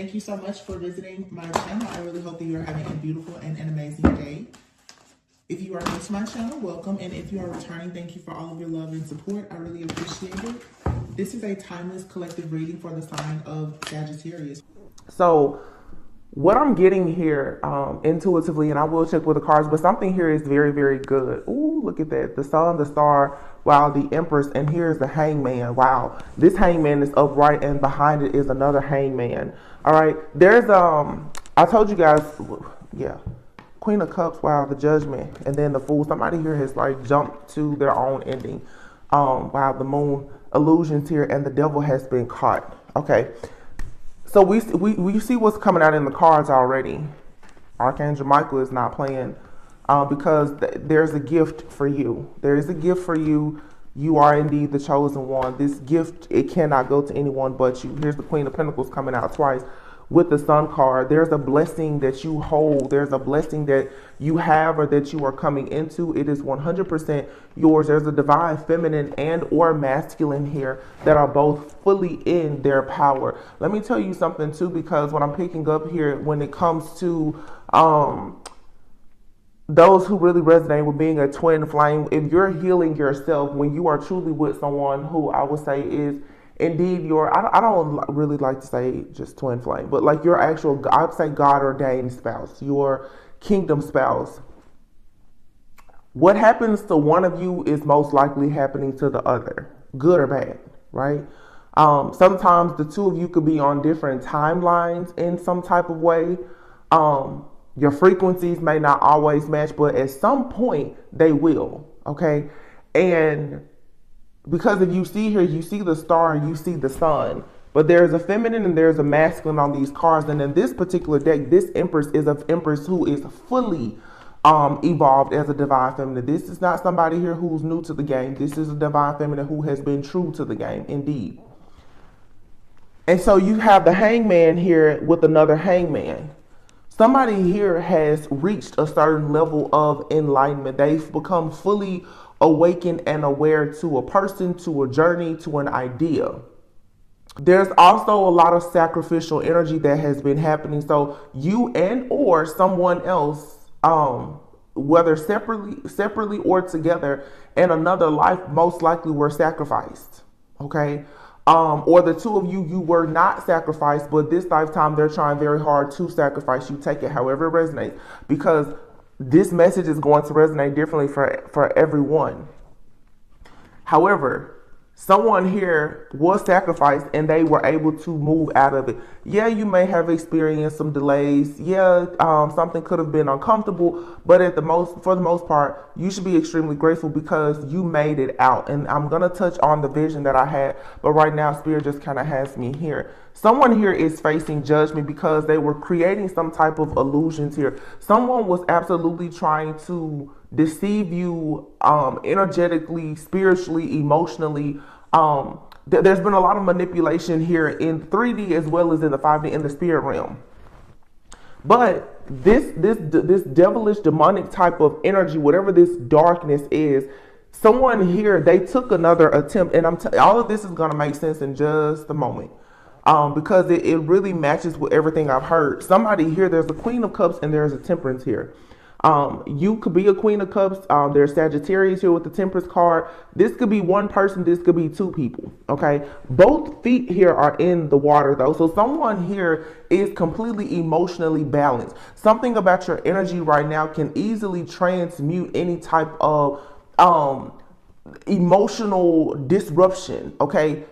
Thank you so much for visiting my channel. I really hope that you're having a beautiful and an amazing day. If you are new to my channel, welcome. And if you are returning, thank you for all of your love and support. I really appreciate it. This is a timeless collective reading for the sign of Sagittarius. So what I'm getting here intuitively, and I will check with the cards, but something here is very, very good. Ooh, look at that. The sun, the star, wow, the empress, and here's the hangman. Wow, this hangman is upright, and behind it is another hangman. All right, there's, I told you guys, yeah, Queen of Cups, wow, the judgment, and then the Fool. Somebody here has like jumped to their own ending. Wow, the moon illusions here, and the devil has been caught. Okay. So we see what's coming out in the cards already. Archangel Michael is not playing because there's a gift for you. There is a gift for you. You are indeed the chosen one. This gift, it cannot go to anyone but you. Here's the Queen of Pentacles coming out twice with the Sun card. There's a blessing that you hold. There's a blessing that you have or that you are coming into. It is 100% yours. There's a divine feminine and or masculine here that are both fully in their power. Let me tell you something too, because what I'm picking up here when it comes to those who really resonate with being a twin flame, if you're healing yourself, when you are truly with someone who I would say is indeed your, I don't really like to say just twin flame, but like your actual, I'd say God ordained spouse, your kingdom spouse. What happens to one of you is most likely happening to the other, good or bad, right? Sometimes the two of you could be on different timelines in some type of way. Your frequencies may not always match, but at some point they will, okay? And because if you see here, you see the star and you see the sun, but there's a feminine and there's a masculine on these cards. And in this particular deck, this empress is an empress who is fully evolved as a divine feminine. This is not somebody here who's new to the game. This is a divine feminine who has been true to the game, indeed. And so you have the hangman here with another hangman. Somebody here has reached a certain level of enlightenment. They've become fully awakened and aware to a person, to a journey, to an idea. There's also a lot of sacrificial energy that has been happening. So you and or someone else, whether separately or together, in another life, most likely were sacrificed. Okay. Or the two of you were not sacrificed, but this lifetime they're trying very hard to sacrifice you. Take it however it resonates, because this message is going to resonate differently for everyone. However, someone here was sacrificed and they were able to move out of it. Yeah, you may have experienced some delays. Yeah, something could have been uncomfortable, but for the most part, you should be extremely grateful because you made it out. And I'm going to touch on the vision that I had, but right now Spirit just kind of has me here. Someone here is facing judgment because they were creating some type of illusions here. Someone was absolutely trying to deceive you energetically, spiritually, emotionally. There's been a lot of manipulation here in 3D as well as in the 5D in the spirit realm. But this devilish, demonic type of energy, whatever this darkness is, someone here, they took another attempt, and all of this is going to make sense in just a moment. Because it really matches with everything I've heard. Somebody here, there's a Queen of Cups and there's a Temperance here. You could be a Queen of Cups. There's Sagittarius here with the Temperance card. This could be one person. This could be two people. Okay. Both feet here are in the water though. So someone here is completely emotionally balanced. Something about your energy right now can easily transmute any type of emotional disruption. Okay.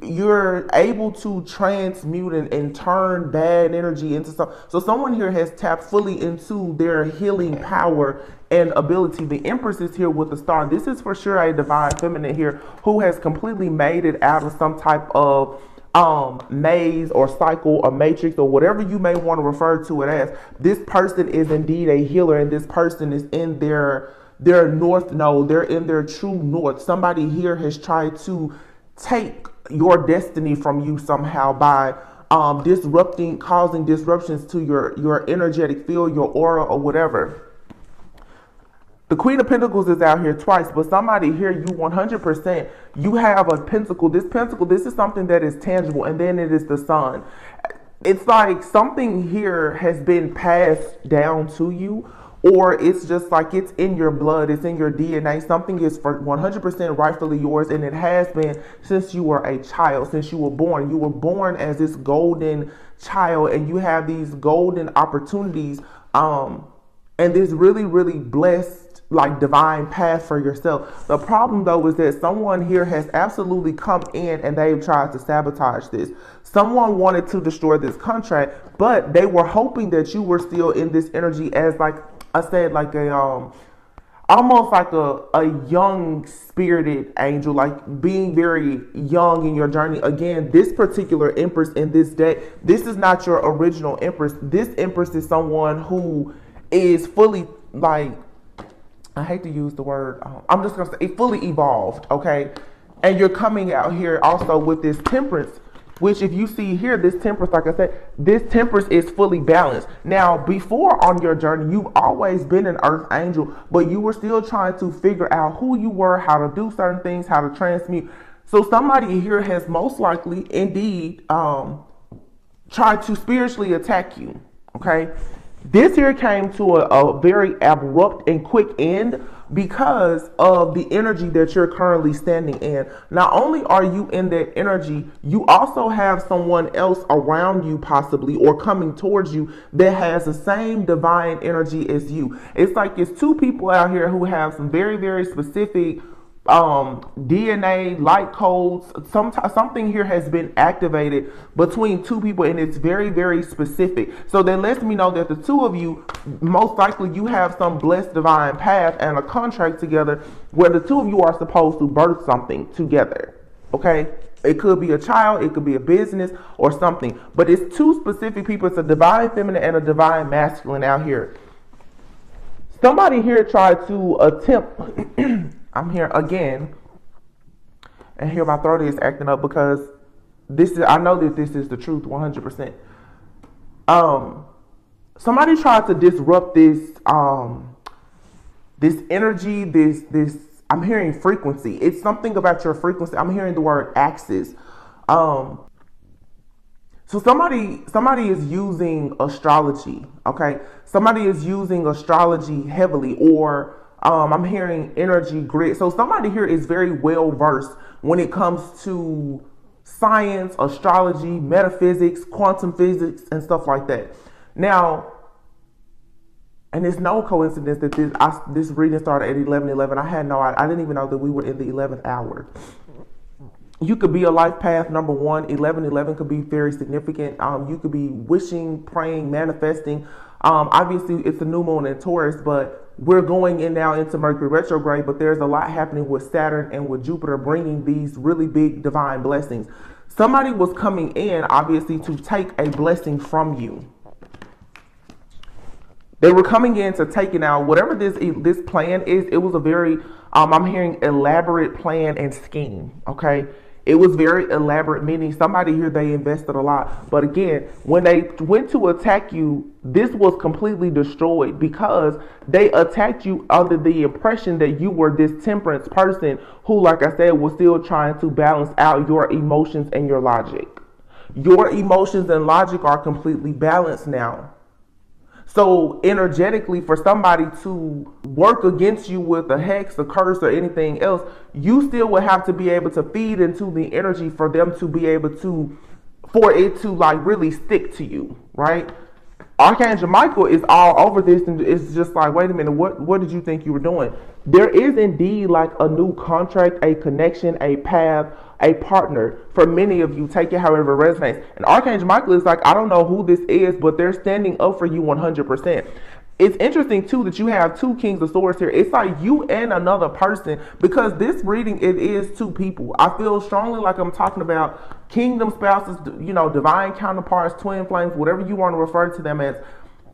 You're able to transmute and turn bad energy into something. So someone here has tapped fully into their healing power and ability. The Empress is here with the star. This is for sure a divine feminine here who has completely made it out of some type of maze or cycle or matrix or whatever you may want to refer to it as. This person is indeed a healer, and this person is in their north node. They're in their true north. Somebody here has tried to take your destiny from you somehow by causing disruptions to your energetic field, your aura, or whatever. The Queen of Pentacles is out here twice, but somebody here, you 100%, you have a pentacle. This is something that is tangible, and then it is the Sun. it's like something here has been passed down to you, or it's just like it's in your blood, it's in your DNA. Something is for 100% rightfully yours, and it has been since you were a child, since you were born. You were born as this golden child, and you have these golden opportunities, and this really, really blessed, like, divine path for yourself. The problem though is that someone here has absolutely come in and they've tried to sabotage this. Someone wanted to destroy this contract, but they were hoping that you were still in this energy as, like I said, like a almost like a young spirited angel, like being very young in your journey. Again, this particular empress in this deck, this is not your original empress. This empress is someone who is fully, like, I hate to use the word, I'm just going to say fully evolved, okay? And you're coming out here also with this temperance, which if you see here, this temperance, like I said, this temperance is fully balanced. Now, before on your journey, you've always been an earth angel, but you were still trying to figure out who you were, how to do certain things, how to transmute. So somebody here has most likely indeed tried to spiritually attack you, okay? This here came to a very abrupt and quick end because of the energy that you're currently standing in. Not only are you in that energy, you also have someone else around you possibly, or coming towards you, that has the same divine energy as you. It's like it's two people out here who have some very, very specific DNA light codes. Something here has been activated between two people, and it's very, very specific. So that lets me know that the two of you, most likely you have some blessed divine path and a contract together where the two of you are supposed to birth something together. Okay, it could be a child, it could be a business or something, but it's two specific people. It's a divine feminine and a divine masculine out here. Somebody here tried to attempt I'm here again, and here my throat is acting up because this is, I know that this is the truth 100%. Somebody tried to disrupt this this energy, this I'm hearing frequency. It's something about your frequency. I'm hearing the word axis. So somebody is using astrology, okay? Somebody is using astrology heavily, or I'm hearing energy grid. So somebody here is very well versed when it comes to science, astrology, metaphysics, quantum physics, and stuff like that. Now, and it's no coincidence that this reading started at 11:11. I didn't even know that we were in the 11th hour. You could be a life path number one. 11:11 could be very significant. You could be wishing, praying, manifesting. Obviously, it's a new moon in Taurus, but we're going in now into Mercury retrograde, but there's a lot happening with Saturn and with Jupiter bringing these really big divine blessings. Somebody was coming in, obviously, to take a blessing from you. They were coming in to take it out. Whatever this plan is, it was a very, I'm hearing elaborate plan and scheme, okay? It was very elaborate, meaning somebody here, they invested a lot. But again, when they went to attack you, this was completely destroyed because they attacked you under the impression that you were this temperance person who, like I said, was still trying to balance out your emotions and your logic. Your emotions and logic are completely balanced now. So energetically, for somebody to work against you with a hex, a curse, or anything else, you still would have to be able to feed into the energy for them to be able to, for it to like really stick to you, right? Archangel Michael is all over this, and it's just like, wait a minute, what did you think you were doing? There is indeed like a new contract, a connection, a path, a partner for many of you. Take it however it resonates. And Archangel Michael is like, I don't know who this is, but they're standing up for you 100%. It's interesting too that you have two Kings of Swords here. It's like you and another person, because this reading, it is two people. I feel strongly like I'm talking about kingdom spouses, you know, divine counterparts, twin flames, whatever you want to refer to them as.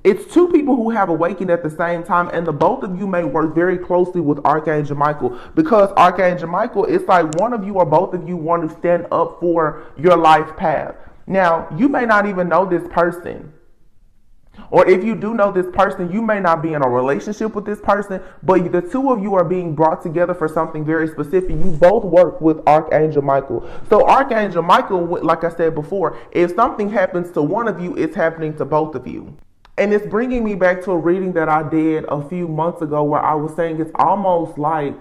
It's two people who have awakened at the same time, and the both of you may work very closely with Archangel Michael, because Archangel Michael, it's like one of you or both of you want to stand up for your life path. Now, you may not even know this person, Or if you do know this person, you may not be in a relationship with this person, but the two of you are being brought together for something very specific. You both work with Archangel Michael. So Archangel Michael, like I said before, if something happens to one of you, it's happening to both of you. And it's bringing me back to a reading that I did a few months ago where I was saying it's almost like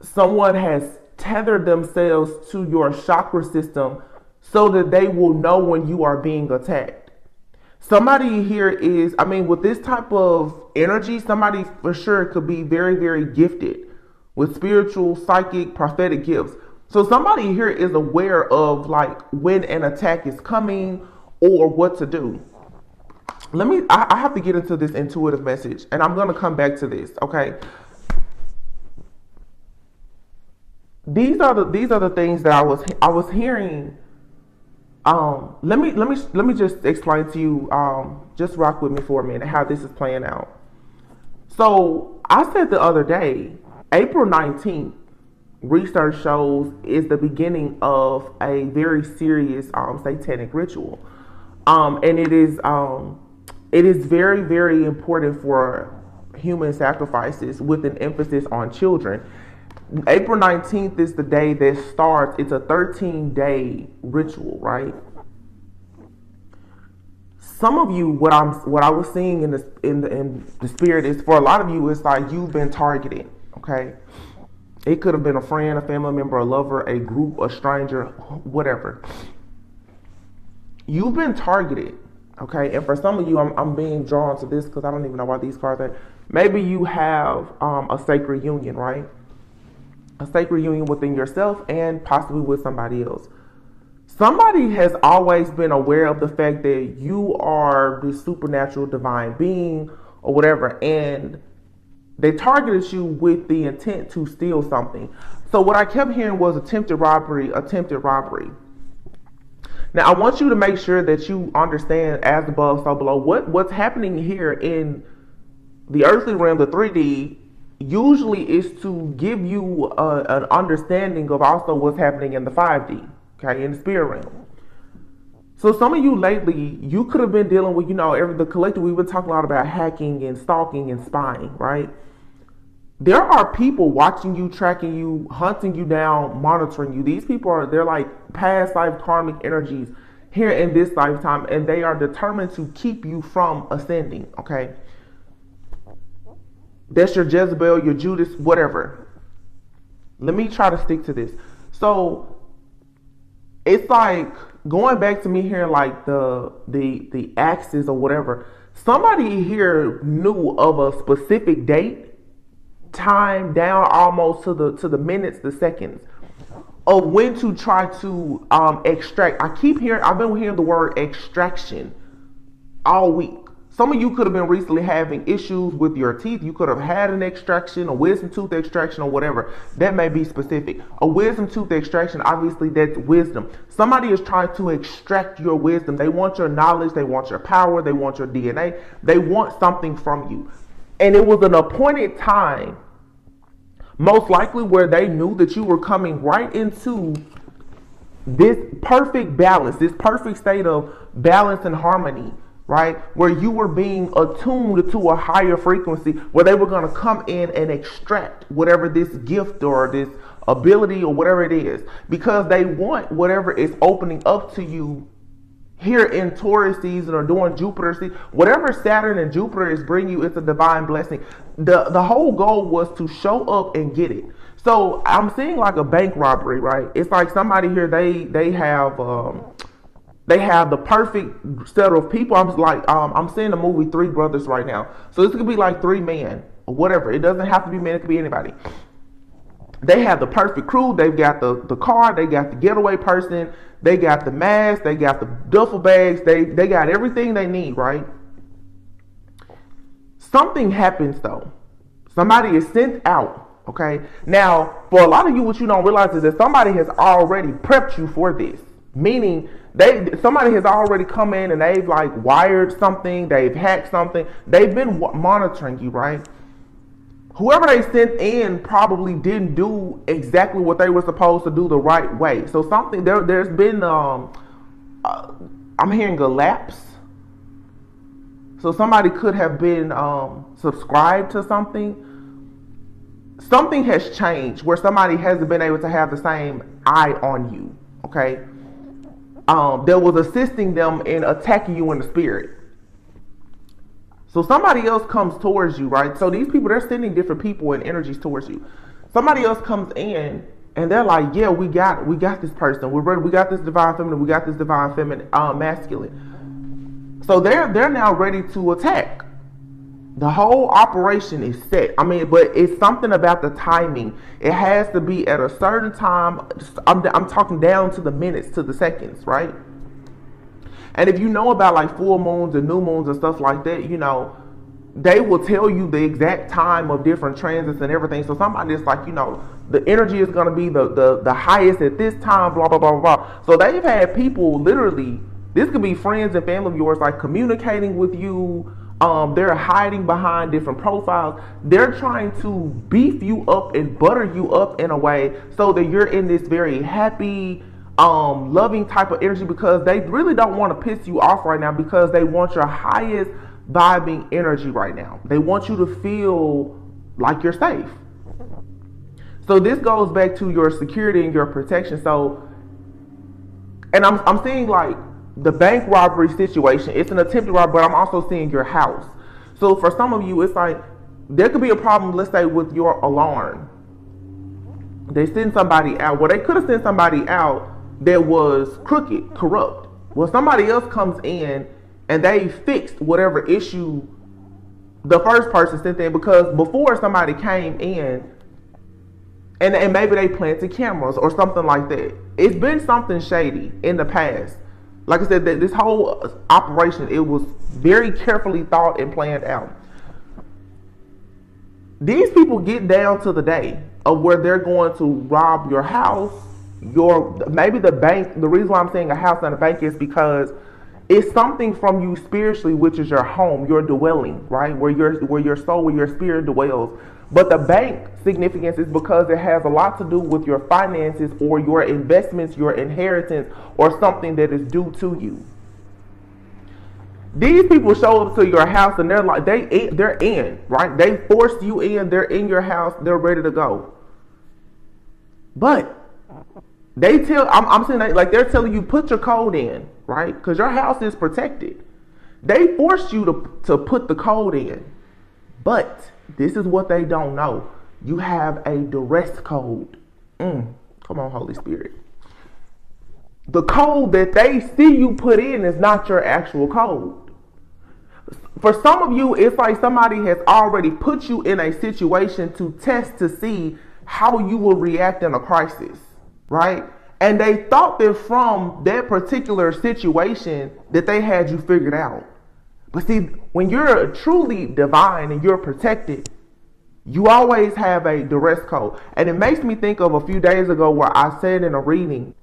someone has tethered themselves to your chakra system so that they will know when you are being attacked. Somebody here is, I mean, with this type of energy, somebody for sure could be very, very gifted with spiritual, psychic, prophetic gifts. So somebody here is aware of like when an attack is coming or what to do. I have to get into this intuitive message, and I'm going to come back to this. Okay. These are the things that I was hearing. Let me just explain to you, just rock with me for a minute, how this is playing out. So I said the other day, April 19th, research shows is the beginning of a very serious, satanic ritual. And it is very, very important for human sacrifices with an emphasis on children. April 19th is the day that starts. It's a 13-day ritual, right? Some of you, what I was seeing in the spirit is, for a lot of you, it's like you've been targeted. Okay, it could have been a friend, a family member, a lover, a group, a stranger, whatever. You've been targeted. Okay, and for some of you, I'm being drawn to this because I don't even know why these cards are. Maybe you have a sacred union, right? A sacred union within yourself and possibly with somebody else. Somebody has always been aware of the fact that you are this supernatural divine being or whatever, and they targeted you with the intent to steal something. So what I kept hearing was attempted robbery. Now I want you to make sure that you understand, as above, so below, what's happening here in the earthly realm, the 3D, usually is to give you an understanding of also what's happening in the 5D, okay, in the spirit realm. So some of you lately, you could have been dealing with, the collective, we've been talking a lot about hacking and stalking and spying, right? There are people watching you, tracking you, hunting you down, monitoring you. These people they're like past life karmic energies here in this lifetime, and they are determined to keep you from ascending, okay? That's your Jezebel, your Judas, whatever. Let me try to stick to this. So it's like going back to me hearing like the axes or whatever. Somebody here knew of a specific date, time down almost to the minutes, the seconds of when to try to extract. I've been hearing the word extraction all week. Some of you could have been recently having issues with your teeth. You could have had an extraction, a wisdom tooth extraction, or whatever. That may be specific. A wisdom tooth extraction, obviously that's wisdom. Somebody is trying to extract your wisdom. They want your knowledge. They want your power. They want your DNA. They want something from you. And it was an appointed time, most likely where they knew that you were coming right into this perfect balance, this perfect state of balance and harmony, right? Where you were being attuned to a higher frequency, where they were going to come in and extract whatever this gift or this ability or whatever it is, because they want whatever is opening up to you here in Taurus season or during Jupiter season. Whatever Saturn and Jupiter is bringing you, it's a divine blessing. The whole goal was to show up and get it. So I'm seeing like a bank robbery, right? It's like somebody here, they have the perfect set of people. I'm seeing the movie Three Brothers right now. So this could be like three men or whatever. It doesn't have to be men, it could be anybody. They have the perfect crew. They've got the car, they got the getaway person, they got the mask, they got the duffel bags, they got everything they need, right? Something happens though. Somebody is sent out, okay? Now, for a lot of you, what you don't realize is that somebody has already prepped you for this. Meaning, somebody has already come in and they've like wired something, they've hacked something, they've been monitoring you, right? Whoever they sent in probably didn't do exactly what they were supposed to do the right way. So something there's been I'm hearing a lapse. So somebody could have been subscribed to something. Something has changed where somebody hasn't been able to have the same eye on you. Okay. That was assisting them in attacking you in the spirit. So somebody else comes towards you, right? So these people, they're sending different people and energies towards you. Somebody else comes in and they're like, yeah, we got this person. We're ready. We got this divine feminine. We got this divine feminine, masculine. So they're now ready to attack. The whole operation is set. I mean, but it's something about the timing. It has to be at a certain time. I'm talking down to the minutes, to the seconds, right? And if you know about like full moons and new moons and stuff like that, you know, they will tell you the exact time of different transits and everything. So somebody's like, you know, the energy is going to be the highest at this time, blah, blah, blah, blah. So they've had people literally, this could be friends and family of yours, like communicating with you. They're hiding behind different profiles. They're trying to beef you up and butter you up in a way so that you're in this very happy, loving type of energy, because they really don't want to piss you off right now, because they want your highest vibing energy right now. They want you to feel like you're safe. So this goes back to your security and your protection. So, and I'm seeing like the bank robbery situation. It's an attempted robbery, but I'm also seeing your house. So for some of you, it's like there could be a problem, let's say, with your alarm. They send somebody out. Well, they could have sent somebody out that was crooked, corrupt. Well, somebody else comes in and they fixed whatever issue the first person sent in, because before somebody came in and maybe they planted cameras or something like that. It's been something shady in the past. Like I said, this whole operation, it was very carefully thought and planned out. These people get down to the day of where they're going to rob your house, maybe the bank. The reason why I'm saying a house and a bank is because it's something from you spiritually, which is your home, your dwelling, right? Where your soul, where your spirit dwells. But the bank significance is because it has a lot to do with your finances or your investments, your inheritance, or something that is due to you. These people show up to your house and they're like, they're in, right? They forced you in, they're in your house, they're ready to go. But they I'm saying like they're telling you, put your code in, right? Because your house is protected. They forced you to put the code in. But this is what they don't know. You have a duress code. Come on, Holy Spirit. The code that they see you put in is not your actual code. For some of you, it's like somebody has already put you in a situation to test to see how you will react in a crisis, right? And they thought that from that particular situation that they had you figured out. But see, when you're truly divine and you're protected, you always have a duress code. And it makes me think of a few days ago where I said in a reading,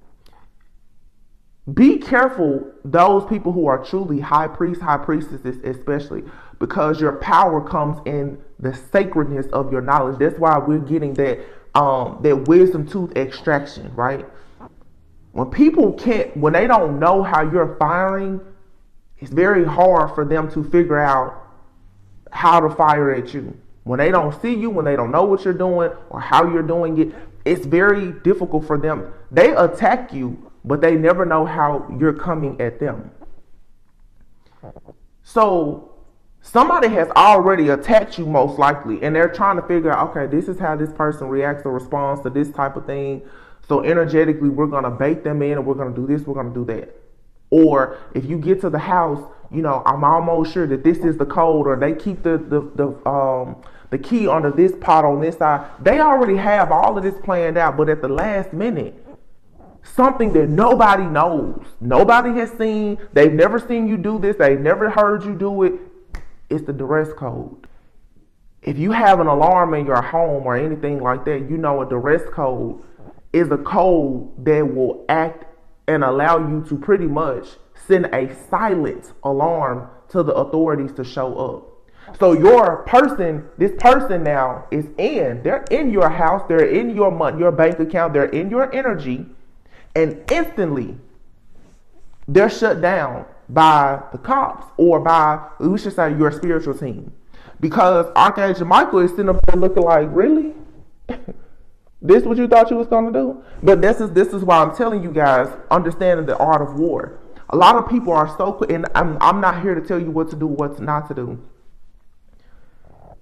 be careful those people who are truly high priests, high priestesses especially, because your power comes in the sacredness of your knowledge. That's why we're getting that wisdom tooth extraction, right? When people when they don't know how you're firing, it's very hard for them to figure out how to fire at you. When they don't see you, when they don't know what you're doing or how you're doing it, it's very difficult for them. They attack you, but they never know how you're coming at them. So somebody has already attacked you most likely, and they're trying to figure out, okay, this is how this person reacts or responds to this type of thing. So energetically, we're going to bait them in and we're going to do this, we're going to do that. Or if you get to the house, you know, I'm almost sure that this is the code, or they keep the key under this pot on this side. They already have all of this planned out, but at the last minute, something that nobody knows, nobody has seen, they've never seen you do this, they've never heard you do it, it's the duress code. If you have an alarm in your home or anything like that, you know a duress code is a code that will act and allow you to pretty much send a silent alarm to the authorities to show up. So this person now is they're in your house, they're in your money, your bank account, they're in your energy, and instantly they're shut down by the cops or by, we should say, your spiritual team. Because Archangel Michael is sitting up there looking like, really? This what you thought you was going to do? But this is why I'm telling you guys, understanding the art of war. A lot of people are so quick, and I'm not here to tell you what to do, what not to do.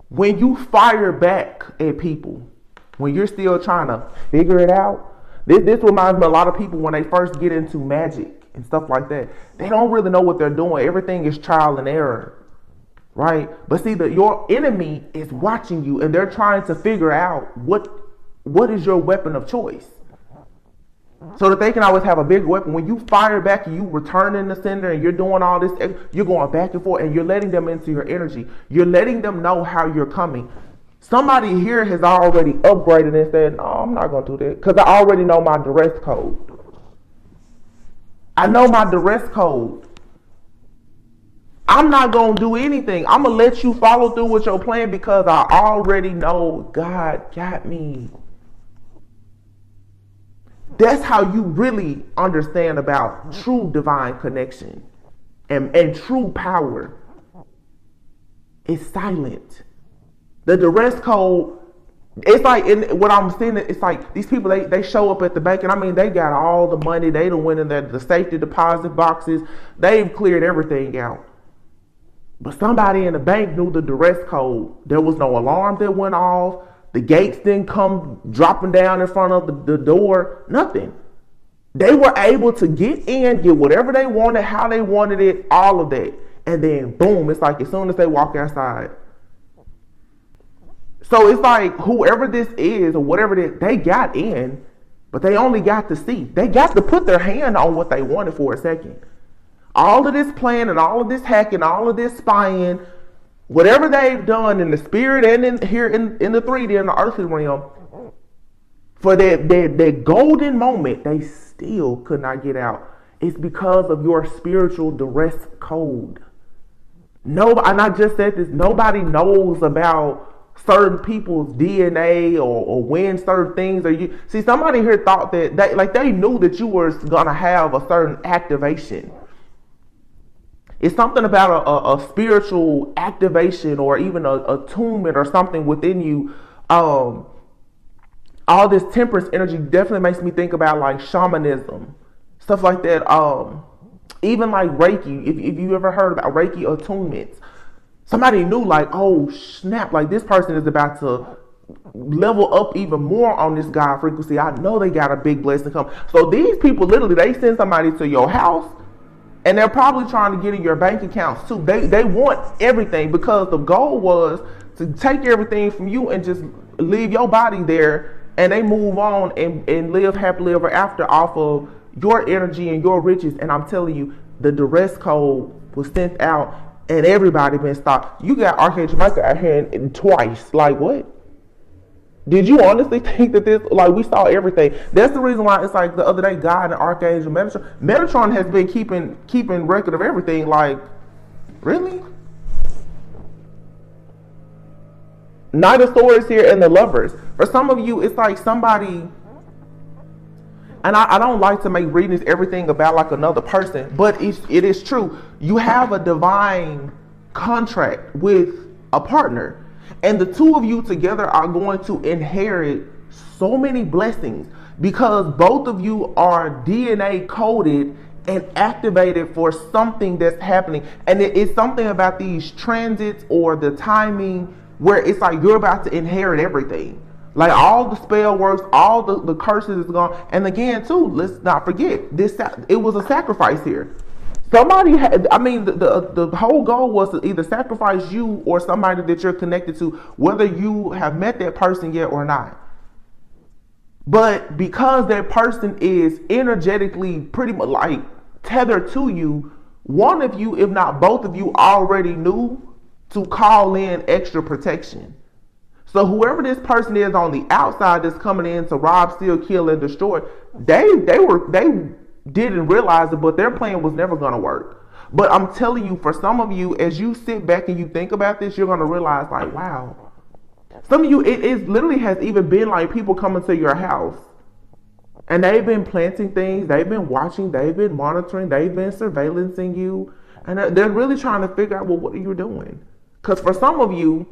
When you fire back at people, when you're still trying to figure it out, this reminds me of a lot of people when they first get into magic and stuff like that. They don't really know what they're doing. Everything is trial and error. Right? But see, your enemy is watching you and they're trying to figure out what is your weapon of choice. So that they can always have a big weapon. When you fire back and you return in the sender and you're doing all this, you're going back and forth and you're letting them into your energy. You're letting them know how you're coming. Somebody here has already upgraded and said, no, I'm not going to do that because I already know my duress code. I know my duress code. I'm not going to do anything. I'm going to let you follow through with your plan because I already know God got me. That's how you really understand about true divine connection and true power. It's silent. The duress code, it's like, what I'm saying, it's like these people, they show up at the bank, and I mean, they got all the money. They done went in there, the safety deposit boxes. They've cleared everything out. But somebody in the bank knew the duress code. There was no alarm that went off. The gates didn't come dropping down in front of the door. Nothing. They were able to get in, get whatever they wanted, how they wanted it, all of that. And then boom, it's like as soon as they walk outside. So it's like whoever this is or whatever it is, they got in, but they only got to see. They got to put their hand on what they wanted for a second. All of this planning, all of this hacking, all of this spying, whatever they've done in the spirit and in here in the 3D, in the earthly realm, for that golden moment, they still could not get out. It's because of your spiritual duress code. Nobody, and I just said this, nobody knows about certain people's DNA or when certain things are you. See, somebody here thought that they knew that you were gonna have a certain activation. It's something about a spiritual activation or even a attunement or something within you. All this temperance energy definitely makes me think about like shamanism, stuff like that. Even like Reiki, if you ever heard about Reiki attunements, somebody knew like, oh snap, like this person is about to level up even more on this God frequency. I know they got a big blessing come. So these people literally, they send somebody to your house. And they're probably trying to get in your bank accounts too. They want everything because the goal was to take everything from you and just leave your body there, and they move on and live happily ever after off of your energy and your riches. And I'm telling you, the duress code was sent out and everybody been stopped. You got Archangel Michael out here twice. Like what? Did you honestly think that this, like we saw everything? That's the reason why it's like the other day, God and Archangel Metatron has been keeping record of everything. Like, really? Knight of Swords here and the Lovers. For some of you, it's like somebody, and I don't like to make readings everything about like another person, but it is true. You have a divine contract with a partner. And the two of you together are going to inherit so many blessings because both of you are DNA coded and activated for something that's happening. And it's something about these transits or the timing where it's like you're about to inherit everything. Like all the spell works, all the curses is gone. And again, too, let's not forget, it was a sacrifice here. Somebody had, I mean, the whole goal was to either sacrifice you or somebody that you're connected to, whether you have met that person yet or not. But because that person is energetically pretty much like tethered to you, one of you, if not both of you, already knew to call in extra protection. So whoever this person is on the outside that's coming in to rob, steal, kill, and destroy, they didn't realize it, but their plan was never going to work. But I'm telling you, for some of you, as you sit back and you think about this, you're going to realize like, wow. Some of you, it literally has even been like people coming to your house And they've been planting things, they've been watching, they've been monitoring, they've been surveillancing you. And they're really trying to figure out, well, what are you doing? Because for some of you,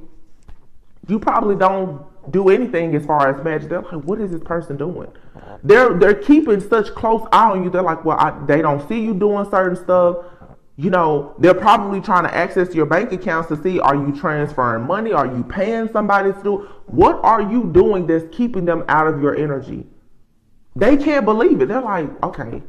you probably don't do anything as far as magic. They're like, what is this person doing? They're keeping such close eye on you. They're like, well, they don't see you doing certain stuff. You know, they're probably trying to access your bank accounts to see, are you transferring money? Are you paying somebody to do? What are you doing that's keeping them out of your energy? They can't believe it. They're like, okay,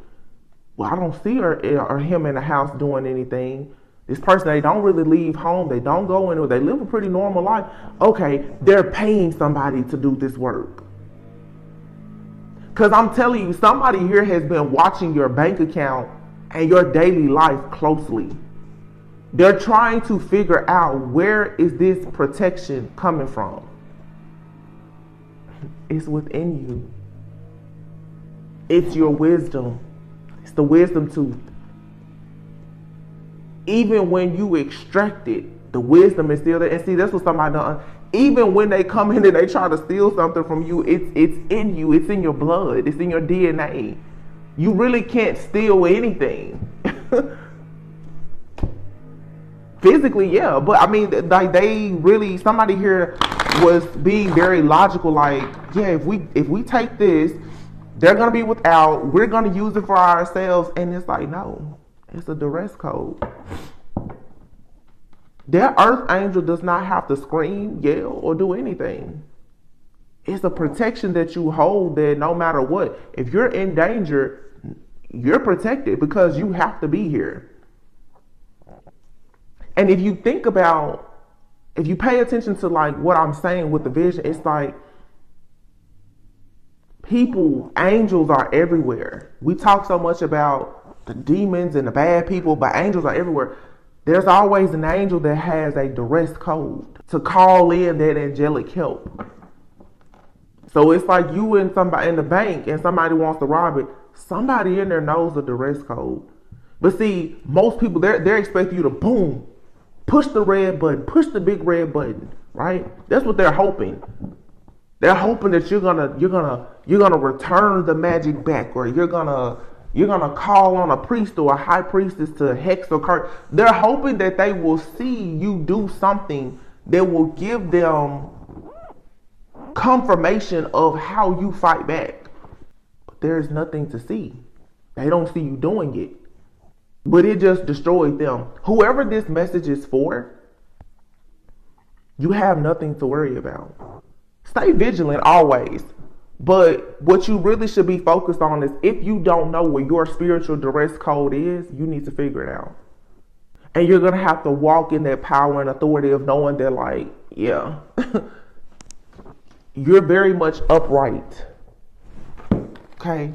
well, I don't see her or him in the house doing anything. This person, they don't really leave home. They don't go anywhere. They live a pretty normal life. Okay, they're paying somebody to do this work. Because I'm telling you, somebody here has been watching your bank account and your daily life closely. They're trying to figure out, where is this protection coming from? It's within you. It's your wisdom. It's the wisdom tooth. Even when you extract it, the wisdom is still there. And see, that's what somebody done. Even when they come in and they try to steal something from you, it's in you. It's in your blood. It's in your DNA. You really can't steal anything. Physically, yeah. But I mean, like, they really, somebody here was being very logical. Like, yeah, if we take this, they're going to be without. We're going to use it for ourselves. And it's like, no, it's a duress code. Their earth angel does not have to scream, yell, or do anything. It's a protection that you hold, that no matter what, if you're in danger, you're protected because you have to be here. And if you think about, if you pay attention to like what I'm saying with the vision, it's like people, angels are everywhere. We talk so much about the demons and the bad people, but angels are everywhere. There's always an angel that has a duress code to call in that angelic help. So it's like you and somebody in the bank and somebody wants to rob it. Somebody in there knows the duress code. But see, most people, they're expecting you to boom, push the red button, push the big red button, right? That's what they're hoping. They're hoping that you're gonna return the magic back, or you're gonna call on a priest or a high priestess to hex or curse. They're hoping that they will see you do something that will give them confirmation of how you fight back. But there's nothing to see. They don't see you doing it. But it just destroyed them. Whoever this message is for, you have nothing to worry about. Stay vigilant always. But what you really should be focused on is, if you don't know what your spiritual duress code is, you need to figure it out. And you're going to have to walk in that power and authority of knowing that, like, yeah, you're very much upright. Okay?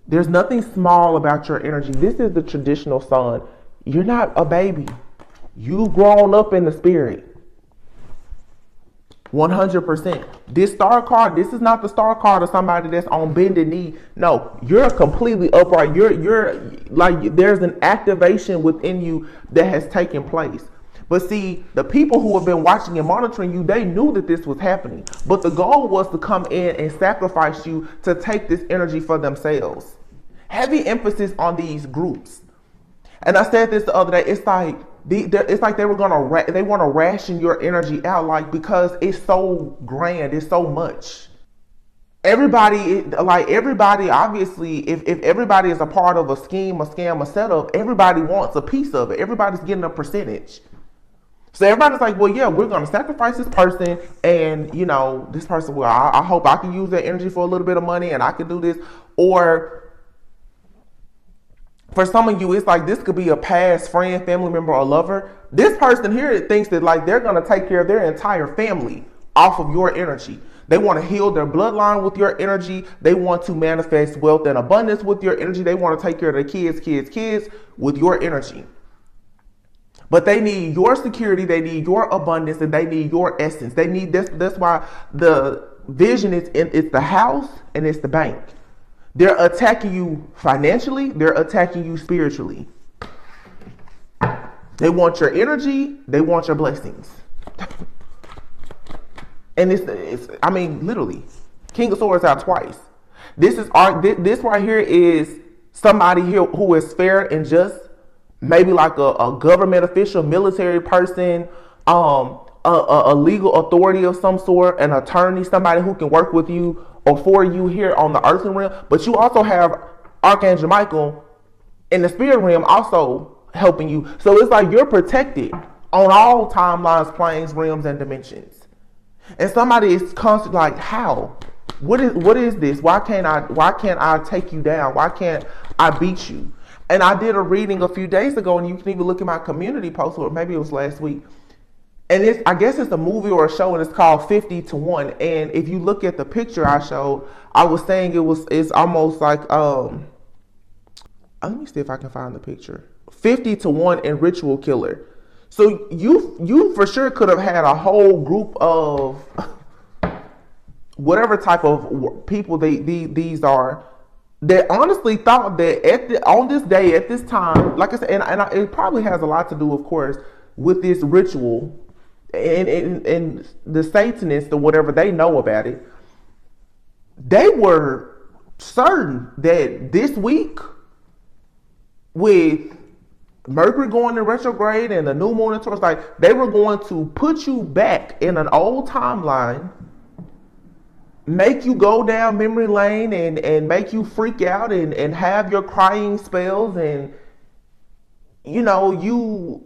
There's nothing small about your energy. This is the traditional sun. You're not a baby. You've grown up in the spirit. 100%. This star card, this is not the star card of somebody that's on bended knee. No, you're completely upright. You're like, there's an activation within you that has taken place. But see, the people who have been watching and monitoring you, they knew that this was happening. But the goal was to come in and sacrifice you to take this energy for themselves. Heavy emphasis on these groups. And I said this the other day, it's like they want to ration your energy out, like, because it's so grand, it's so much. Everybody, obviously, if everybody is a part of a scheme, a scam, a setup, everybody wants a piece of it. Everybody's getting a percentage. So everybody's like, well, yeah, we're going to sacrifice this person, and, you know, this person, well, I hope I can use that energy for a little bit of money, and I can do this. Or for some of you, it's like, this could be a past friend, family member, or lover. This person here thinks that, like, they're going to take care of their entire family off of your energy. They want to heal their bloodline with your energy. They want to manifest wealth and abundance with your energy. They want to take care of their kids with your energy. But they need your security, they need your abundance, and they need your essence. They need this. That's why the vision it's the house and it's the bank. They're attacking you financially, they're attacking you spiritually. They want your energy, they want your blessings. And it's I mean, literally, King of Swords out twice. This is this right here is somebody here who is fair and just, maybe like a government official, military person, a legal authority of some sort, an attorney, somebody who can work with you or for you here on the earthly realm. But you also have Archangel Michael in the spirit realm also helping you. So it's like you're protected on all timelines, planes, realms, and dimensions. And somebody is constantly like, how? What is this? Why can't I take you down? Why can't I beat you? And I did a reading a few days ago, and you can even look at my community post, or maybe it was last week. And I guess it's a movie or a show, and it's called 50 to 1. And if you look at the picture I showed, I was saying it's almost like let me see if I can find the picture. 50 to 1 in Ritual Killer. So you for sure could have had a whole group of whatever type of people these are, that honestly thought that on this day, at this time, like I said, and it probably has a lot to do, of course, with this ritual and the Satanists or whatever, they know about it. They were certain that this week, with Mercury going in retrograde and the new moon in Taurus, like, they were going to put you back in an old timeline, make you go down memory lane and make you freak out and have your crying spells, and you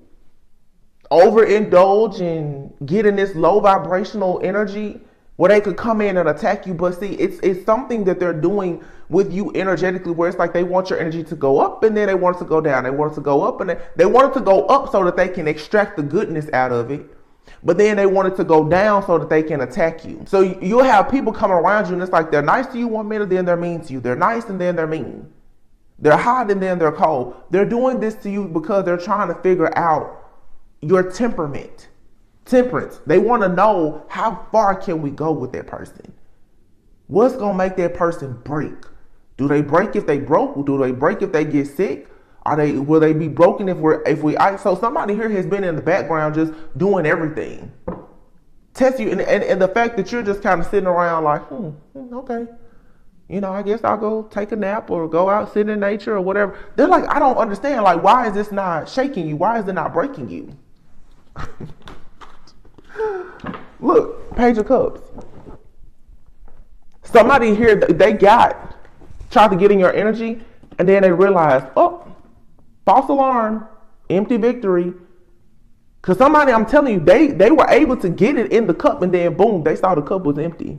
overindulge and get in this low vibrational energy where they could come in and attack you. But see, it's something that they're doing with you energetically, where it's like they want your energy to go up, and then they want it to go down. They want it to go up, and they want it to go up so that they can extract the goodness out of it. But then they want it to go down so that they can attack you. So you'll have people coming around you, and it's like they're nice to you 1 minute, then they're mean to you. They're nice, and then they're mean. They're hot, and then they're cold. They're doing this to you because they're trying to figure out your temperament. Temperance. They want to know, how far can we go with that person? What's going to make that person break? Do they break if they broke? Do they break if they get sick? Will they be broken if we so somebody here has been in the background just doing everything. Test you, and the fact that you're just kind of sitting around like, okay. I guess I'll go take a nap or go out, sit in nature or whatever. They're like, I don't understand. Like, why is this not shaking you? Why is it not breaking you? Look, Page of Cups. Somebody here, they tried to get in your energy, and then they realized, false alarm, empty victory. Because somebody, I'm telling you, they were able to get it in the cup, and then boom, they saw the cup was empty.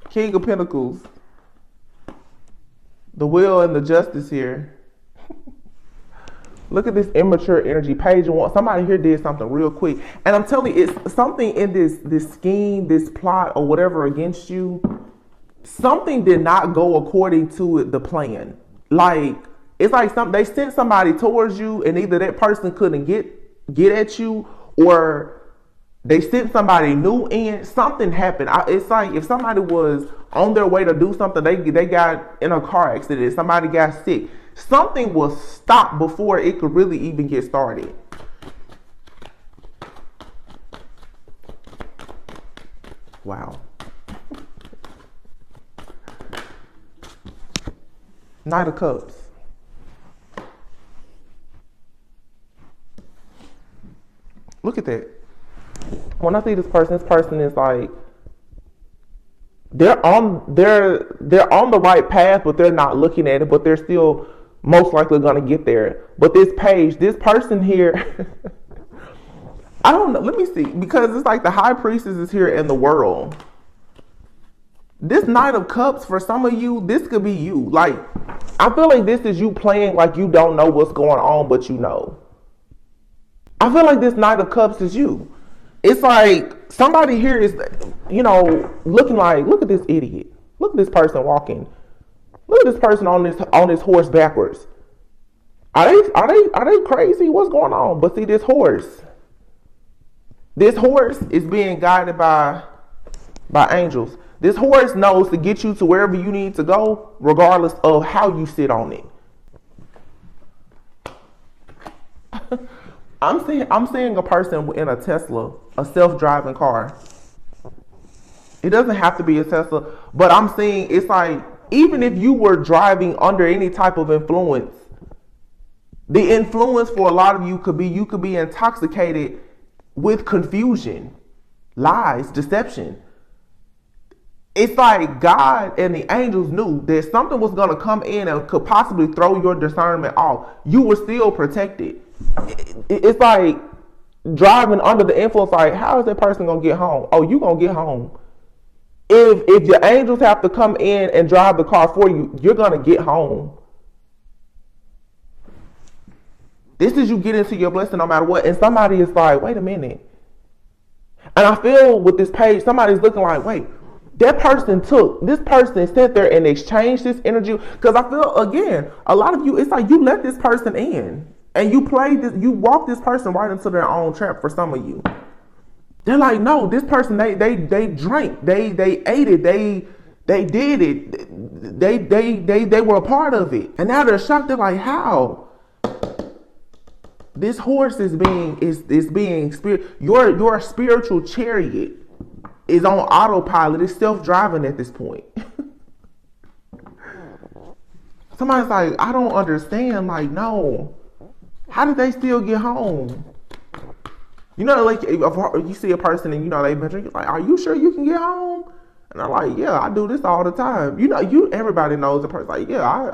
King of Pentacles. The will and the justice here. Look at this immature energy. Page one. Somebody here did something real quick. And I'm telling you, it's something in this scheme, this plot, or whatever against you. Something did not go according to the plan. Like, it's like they sent somebody towards you, and either that person couldn't get at you, or they sent somebody new in. Something happened. It's like if somebody was on their way to do something, they got in a car accident, somebody got sick. Something was stopped before it could really even get started. Wow. Knight of Cups. Look at that. When I see this person is like, they're on the right path, but they're not looking at it, but they're still most likely going to get there. But this person here, I don't know. Let me see, because it's like the High Priestess is here in the world. This Knight of Cups, for some of you, this could be you. Like, I feel like this is you playing like you don't know what's going on, but you know. I feel like this Knight of Cups is you. It's like somebody here is, looking like, look at this idiot. Look at this person walking. Look at this person on this horse backwards. Are they crazy? What's going on? But see, this horse is being guided by angels. This horse knows to get you to wherever you need to go, regardless of how you sit on it. I'm seeing a person in a Tesla, a self-driving car. It doesn't have to be a Tesla, but I'm saying it's like, even if you were driving under any type of influence, the influence for a lot of you could be intoxicated with confusion, lies, deception. It's like God and the angels knew that something was going to come in and could possibly throw your discernment off. You were still protected. It's like driving under the influence. Like, how is that person going to get home? Oh, you going to get home. If your angels have to come in and drive the car for you, you're going to get home. This is you get into your blessing no matter what. And somebody is like, wait a minute. And I feel with this page, somebody's looking like, wait, this person sat there and exchanged this energy. Because I feel, again, a lot of you, it's like you let this person in and you walk this person right into their own trap. For some of you, they're like, no, this person, they drank, they ate it, they did it, they were a part of it. And now they're shocked. They're like, how? This horse is being your spiritual chariot is on autopilot. It's self-driving at this point. Somebody's like, I don't understand. Like, no, how did they still get home? You know, like if you see a person and they've been drinking, like, are you sure you can get home? And I'm like, yeah, I do this all the time. Everybody knows the person. Like, yeah,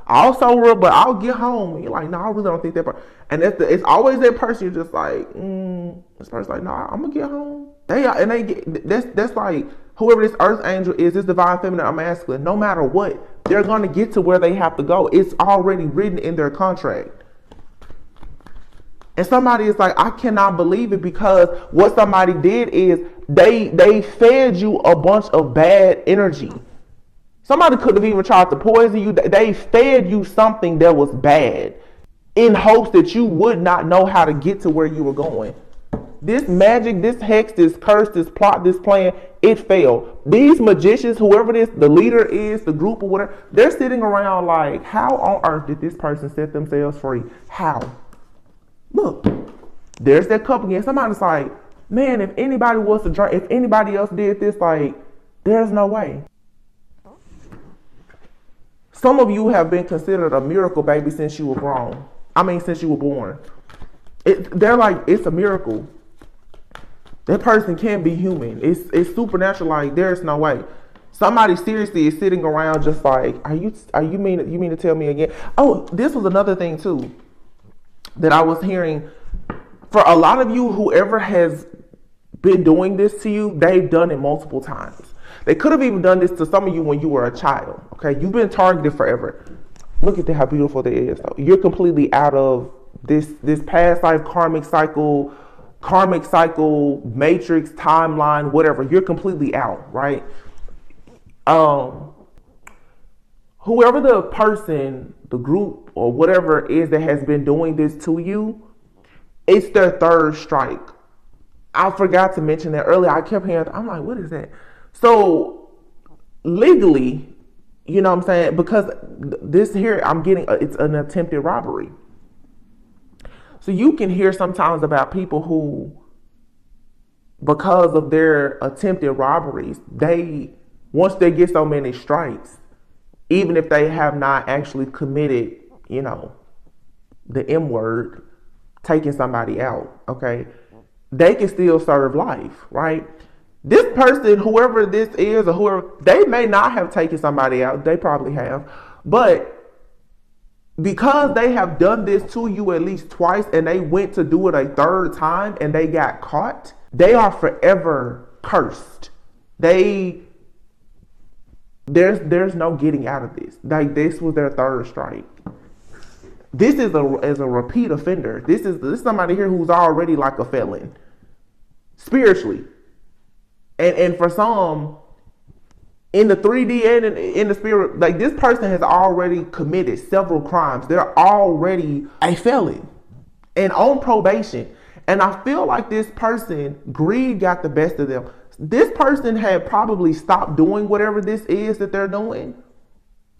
I'll sober, but I'll get home. And you're like, no, I really don't think that person. And it's always that person. You're just like, this person's like, no, I'm gonna get home. That's like whoever this earth angel is, this divine feminine or masculine. No matter what, they're gonna get to where they have to go. It's already written in their contract. And somebody is like, I cannot believe it, because what somebody did is they fed you a bunch of bad energy. Somebody could have even tried to poison you. They fed you something that was bad in hopes that you would not know how to get to where you were going. This magic, this hex, this curse, this plot, this plan, it failed. These magicians, whoever the leader is, the group or whatever, they're sitting around like, how on earth did this person set themselves free? How? Look, there's that couple again. Somebody's like, man, if anybody was to drink, if anybody else did this, like, there's no way. Some of you have been considered a miracle baby since you were grown. Since you were born. They're like, it's a miracle. That person can't be human. It's supernatural. Like, there's no way. Somebody seriously is sitting around just like, you mean to tell me again? Oh, this was another thing too that I was hearing. For a lot of you, whoever has been doing this to you, they've done it multiple times. They could have even done this to some of you when you were a child. Okay, you've been targeted forever. Look at how beautiful that is. Though you're completely out of this past life karmic cycle, matrix, timeline, whatever. You're completely out, right? Whoever the person, the group, or whatever it is that has been doing this to you, it's their third strike. I forgot to mention that earlier. I kept hearing, I'm like, what is that? So legally, you know what I'm saying? Because this here, I'm getting, it's an attempted robbery. So you can hear sometimes about people who, because of their attempted robberies, once they get so many strikes, even if they have not actually committed, the M word, taking somebody out, okay, they can still serve life, right? This person, whoever this is, or whoever, they may not have taken somebody out. They probably have. But because they have done this to you at least twice, and they went to do it a third time and they got caught, they are forever cursed. There's no getting out of this. Like, this was their third strike. This is a repeat offender. This is somebody here who's already like a felon spiritually. And for some, in the 3D and in the spirit, like, this person has already committed several crimes. They're already a felon and on probation. And I feel like this person, greed got the best of them. This person had probably stopped doing whatever this is that they're doing.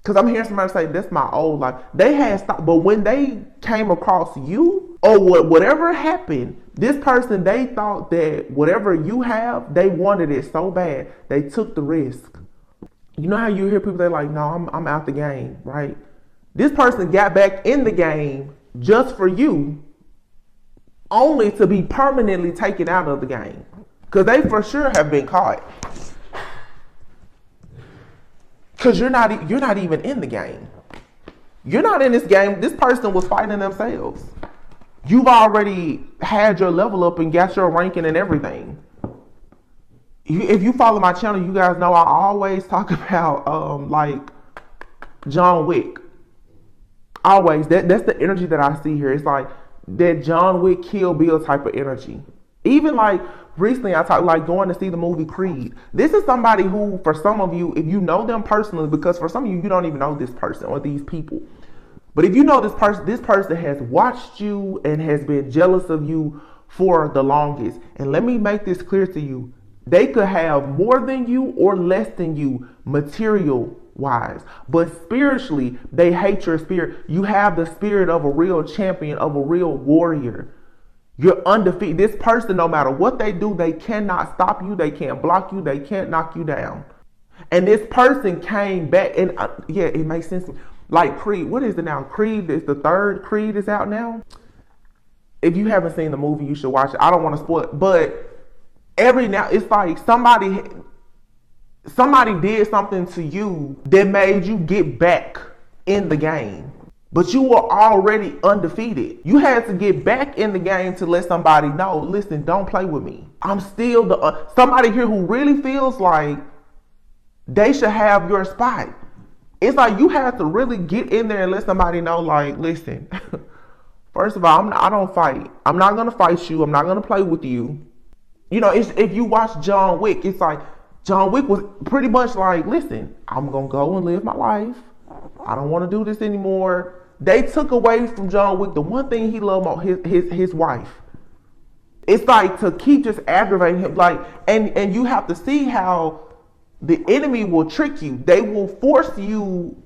Because I'm hearing somebody say, that's my old life. They had stopped. But when they came across you, or whatever happened, this person, they thought that whatever you have, they wanted it so bad, they took the risk. You know how you hear people, they're like, no, I'm out the game, right? This person got back in the game just for you, only to be permanently taken out of the game. Because they for sure have been caught. Because you're not even in the game. You're not in this game. This person was fighting themselves. You've already had your level up and got your ranking and everything. If you follow my channel, you guys know I always talk about like John Wick. Always. That's the energy that I see here. It's like that John Wick Kill Bill type of energy. Even like recently I talked like going to see the movie Creed. This is somebody who, for some of you, if you know them personally, because for some of you, you don't even know this person or these people. But if you know this person has watched you and has been jealous of you for the longest. And let me make this clear to you. They could have more than you or less than you material wise. But spiritually, they hate your spirit. You have the spirit of a real champion, of a real warrior. You're undefeated. This person, no matter what they do, they cannot stop you. They can't block you. They can't knock you down. And this person came back and yeah, it makes sense. Like Creed, what is it now? Creed is the third Creed is out now. If you haven't seen the movie, you should watch it. I don't want to spoil it, but every now, it's like somebody did something to you that made you get back in the game. But you were already undefeated. You had to get back in the game to let somebody know, listen, don't play with me. I'm still somebody here who really feels like they should have your spot. It's like you have to really get in there and let somebody know, like, listen, first of all, I don't fight. I'm not going to fight you. I'm not going to play with you. You know, if you watch John Wick, it's like John Wick was pretty much like, listen, I'm going to go and live my life. I don't want to do this anymore. They took away from John Wick the one thing he loved most, his wife. It's like to keep just aggravating him. Like, and you have to see how the enemy will trick you. They will force you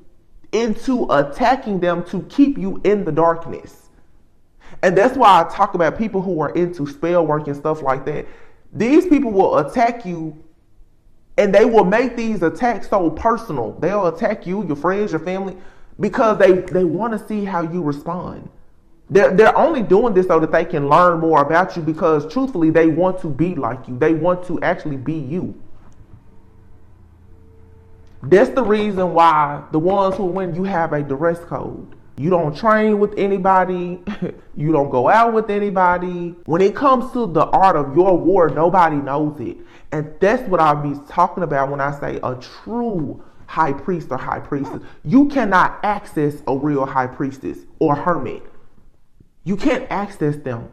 into attacking them to keep you in the darkness. And that's why I talk about people who are into spell work and stuff like that. These people will attack you and they will make these attacks so personal. They'll attack you, your friends, your family, because they want to see how you respond. They're only doing this so that they can learn more about you, because truthfully, they want to be like you. They want to actually be you. That's the reason why the ones who win, you have a dress code. You don't train with anybody. You don't go out with anybody. When it comes to the art of your war, nobody knows it. And that's what I'll be talking about when I say a true high priest or high priestess. You cannot access a real high priestess or hermit. You can't access them.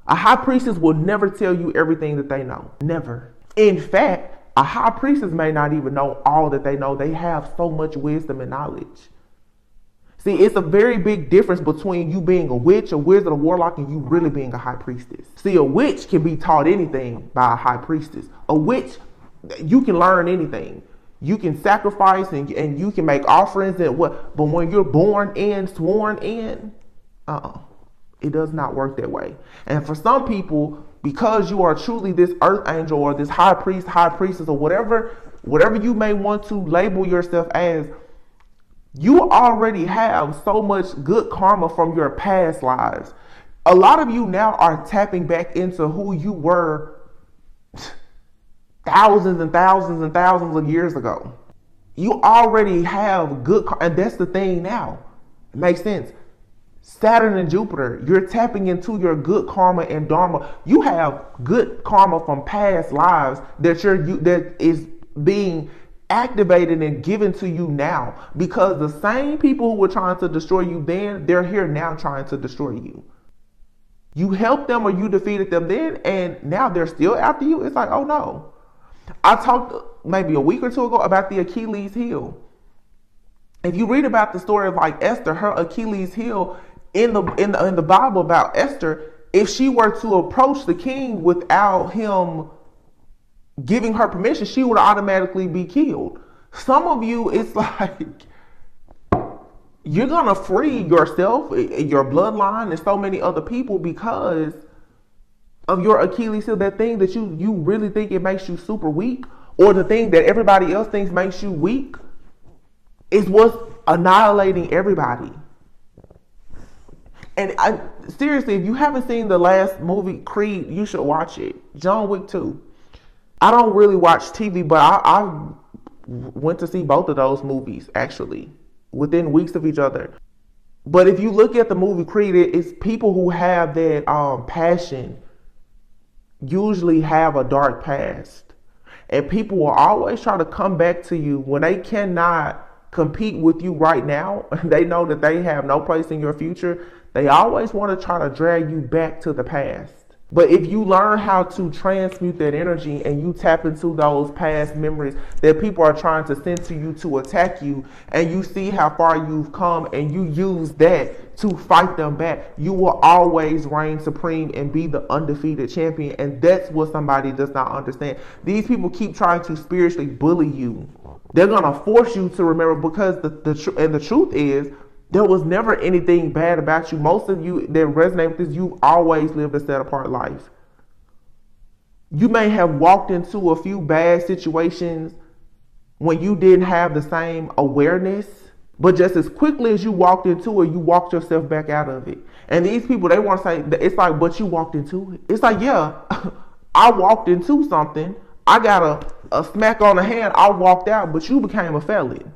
A high priestess will never tell you everything that they know. Never. In fact, a high priestess may not even know all that they know. They have so much wisdom and knowledge. See, it's a very big difference between you being a witch, a wizard, a warlock, and you really being a high priestess. See, a witch can be taught anything by a high priestess. A witch, you can learn anything. You can sacrifice and you can make offerings and what. But when you're born in, sworn in, it does not work that way. And for some people, because you are truly this earth angel or this high priest, high priestess, or whatever you may want to label yourself as, you already have so much good karma from your past lives. A lot of you now are tapping back into who you were thousands and thousands and thousands of years ago. You already have good karma, and that's the thing now. It makes sense. Saturn and Jupiter, you're tapping into your good karma and dharma. You have good karma from past lives that is being activated and given to you now, because the same people who were trying to destroy you then, they're here now trying to destroy you. You helped them or you defeated them then, and now they're still after you. It's like, oh no. I talked maybe a week or two ago about the Achilles heel. If you read about the story of like Esther, her Achilles heel in the Bible about Esther, if she were to approach the king without him giving her permission, she would automatically be killed. Some of you, it's like, you're gonna free yourself, your bloodline, and so many other people because of your Achilles heel, that thing that you really think it makes you super weak, or the thing that everybody else thinks makes you weak, is what's annihilating everybody. And seriously, if you haven't seen the last movie, Creed, you should watch it. John Wick 2. I don't really watch TV, but I went to see both of those movies, actually, within weeks of each other. But if you look at the movie Creed, it's people who have that passion usually have a dark past. And people will always try to come back to you when they cannot compete with you right now. They know that they have no place in your future. They always want to try to drag you back to the past. But if you learn how to transmute that energy and you tap into those past memories that people are trying to send to you to attack you, and you see how far you've come and you use that to fight them back, you will always reign supreme and be the undefeated champion. And that's what somebody does not understand. These people keep trying to spiritually bully you. They're going to force you to remember, because the truth is, there was never anything bad about you. Most of you that resonate with this, you've always lived a set apart life. You may have walked into a few bad situations when you didn't have the same awareness, but just as quickly as you walked into it, you walked yourself back out of it. And these people, they want to say, it's like, but you walked into it. It's like, yeah, I walked into something. I got a smack on the hand. I walked out, but you became a felon.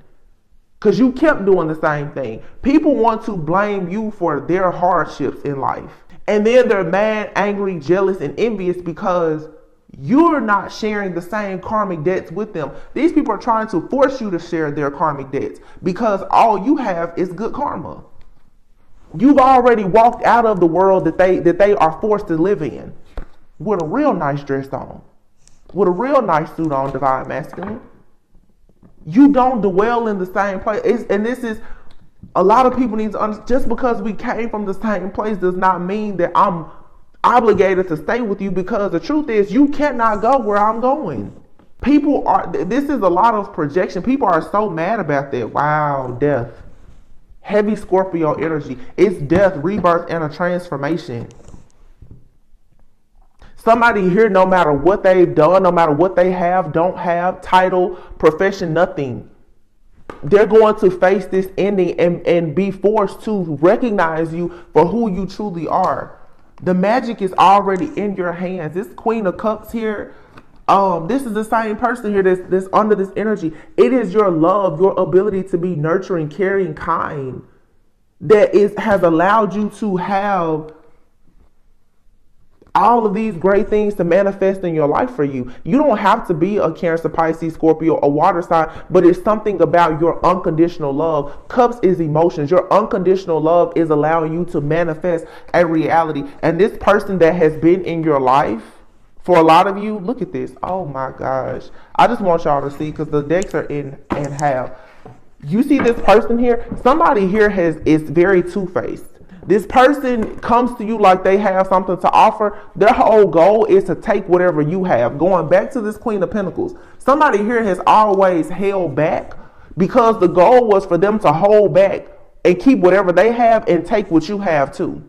Because you kept doing the same thing. People want to blame you for their hardships in life. And then they're mad, angry, jealous, and envious because you're not sharing the same karmic debts with them. These people are trying to force you to share their karmic debts because all you have is good karma. You've already walked out of the world that they are forced to live in with a real nice dress on, with a real nice suit on, divine masculine. You don't dwell in the same place. And this is, a lot of people need to understand, just because we came from the same place does not mean that I'm obligated to stay with you, because the truth is you cannot go where I'm going. People are, this is a lot of projection. People are so mad about that. Wow, death. Heavy Scorpio energy. It's death, rebirth, and a transformation. Somebody here, no matter what they've done, no matter what they have, don't have, title, profession, nothing, they're going to face this ending and be forced to recognize you for who you truly are. The magic is already in your hands. This Queen of Cups here, this is the same person here that's under this energy. It is your love, your ability to be nurturing, caring, kind, that has allowed you to have all of these great things to manifest in your life for you. You don't have to be a Cancer, Pisces, Scorpio, a water sign, but it's something about your unconditional love. Cups is emotions. Your unconditional love is allowing you to manifest a reality. And this person that has been in your life, for a lot of you, look at this. Oh my gosh. I just want y'all to see, because the decks are in half. You see this person here? Somebody here is very two-faced. This person comes to you like they have something to offer. Their whole goal is to take whatever you have. Going back to this Queen of Pentacles, somebody here has always held back because the goal was for them to hold back and keep whatever they have and take what you have too.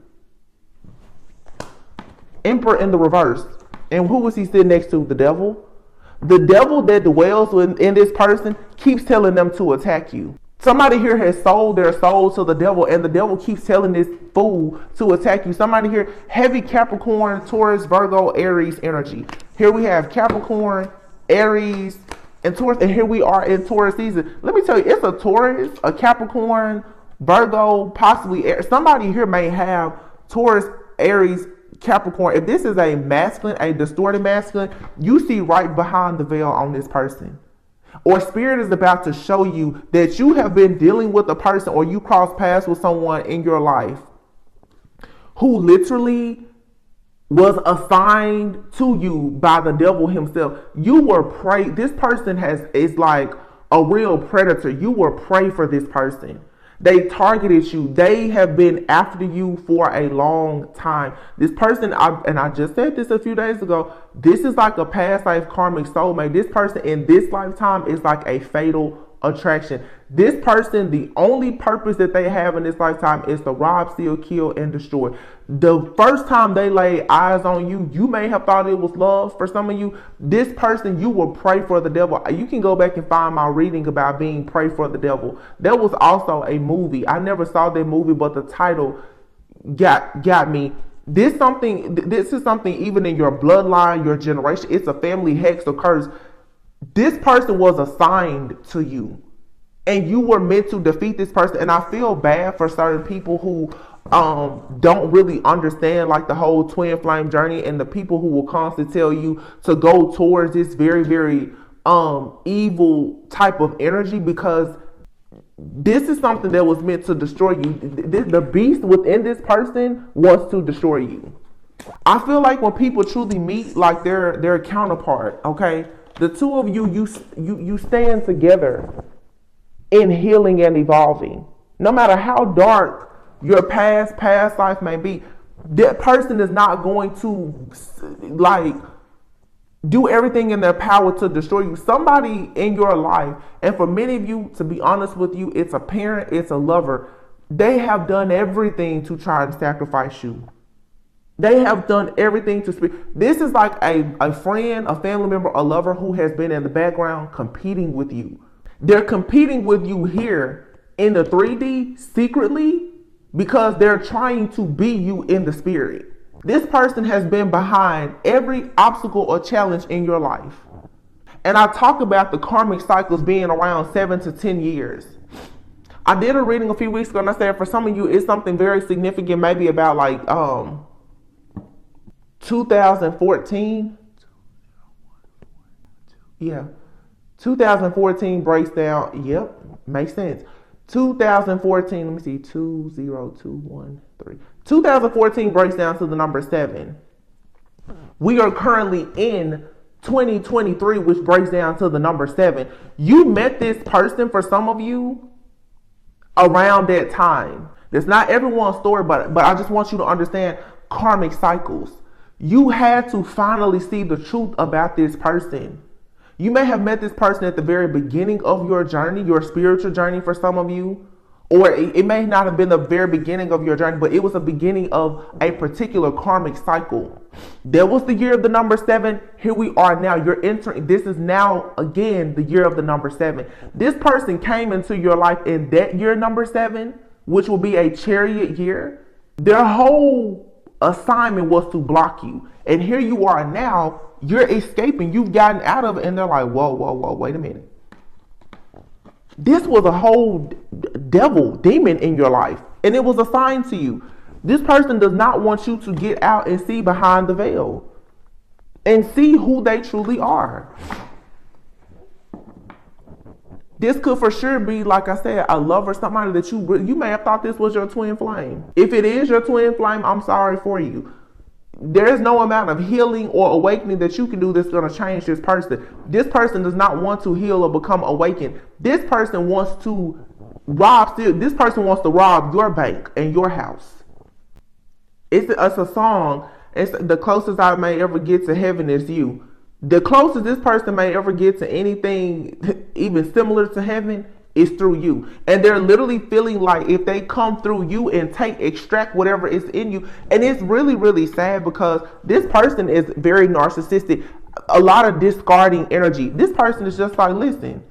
Emperor in the reverse. And who was he sitting next to? The devil. The devil that dwells in this person keeps telling them to attack you. Somebody here has sold their soul to the devil, and the devil keeps telling this fool to attack you. Somebody here, heavy Capricorn, Taurus, Virgo, Aries energy. Here we have Capricorn, Aries, and Taurus, and here we are in Taurus season. Let me tell you, it's a Taurus, a Capricorn, Virgo, possibly Aries. Somebody here may have Taurus, Aries, Capricorn. If this is a masculine, a distorted masculine, you see right behind the veil on this person. Or spirit is about to show you that you have been dealing with a person, or you cross paths with someone in your life who literally was assigned to you by the devil himself. You were prey. This person is like a real predator. You were prey for this person. They targeted you. They have been after you for a long time. This person, I just said this a few days ago, this is like a past life karmic soulmate. This person in this lifetime is like a fatal attraction. This person, the only purpose that they have in this lifetime is to rob, steal, kill, and destroy. The first time they lay eyes on you, you may have thought it was love. For some of you, this person, you will pray for the devil. You can go back and find my reading about being pray for the devil. There was also a movie. I never saw that movie, but the title got me. This is something even in your bloodline, your generation. It's a family hex or curse. This person was assigned to you, and you were meant to defeat this person. And I feel bad for certain people who don't really understand like the whole twin flame journey, and the people who will constantly tell you to go towards this very, very evil type of energy, because this is something that was meant to destroy you. The beast within this person wants to destroy you. I feel like when people truly meet like their counterpart, okay, the two of you stand together in healing and evolving. No matter how dark your past life may be, that person is not going to like do everything in their power to destroy you. Somebody in your life, and for many of you, to be honest with you, it's a parent, it's a lover. They have done everything to try and sacrifice you. They have done everything to speak. This is like a friend, a family member, a lover who has been in the background competing with you. They're competing with you here in the 3D secretly because they're trying to be you in the spirit. This person has been behind every obstacle or challenge in your life. And I talk about the karmic cycles being around 7 to 10 years. I did a reading a few weeks ago, and I said for some of you, it's something very significant, maybe about like 2014. Yeah. 2014 breaks down. Yep. Makes sense. 2014, let me see, 20213. 2014 breaks down to the number 7. We are currently in 2023, which breaks down to the number 7. You met this person, for some of you, around that time. It's not everyone's story, but I just want you to understand karmic cycles. You had to finally see the truth about this person. You may have met this person at the very beginning of your journey, your spiritual journey for some of you, or it may not have been the very beginning of your journey, but it was a beginning of a particular karmic cycle. There was the year of the number 7. Here we are now. You're entering. This is now, again, the year of the number 7. This person came into your life in that year, number 7, which will be a chariot year. Their whole assignment was to block you. And here you are now. You're escaping. You've gotten out of it. And they're like, whoa, wait a minute. This was a whole demon in your life. And it was assigned to you. This person does not want you to get out and see behind the veil. And see who they truly are. This could for sure be, like I said, a lover, somebody that you may have thought this was your twin flame. If it is your twin flame, I'm sorry for you. There's no amount of healing or awakening that you can do that's going to change this person. This person does not want to heal or become awakened. This person wants to rob. This person wants to rob your bank and your house. It's a song. It's the closest I may ever get to heaven is you. The closest this person may ever get to anything even similar to heaven is through you. And they're literally feeling like if they come through you and extract whatever is in you. And it's really, really sad because this person is very narcissistic. A lot of discarding energy. This person is just like, listen,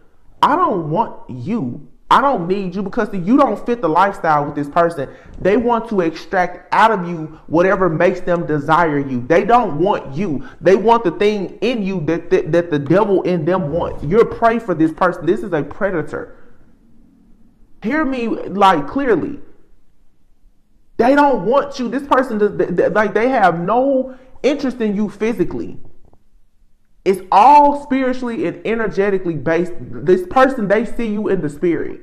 I don't want you. I don't need you because you don't fit the lifestyle with this person. They want to extract out of you whatever makes them desire you. They don't want you. They want the thing in you that the devil in them wants. You're prey for this person. This is a predator. Hear me like clearly. They don't want you. This person like they have no interest in you physically. It's all spiritually and energetically based. This person, they see you in the spirit.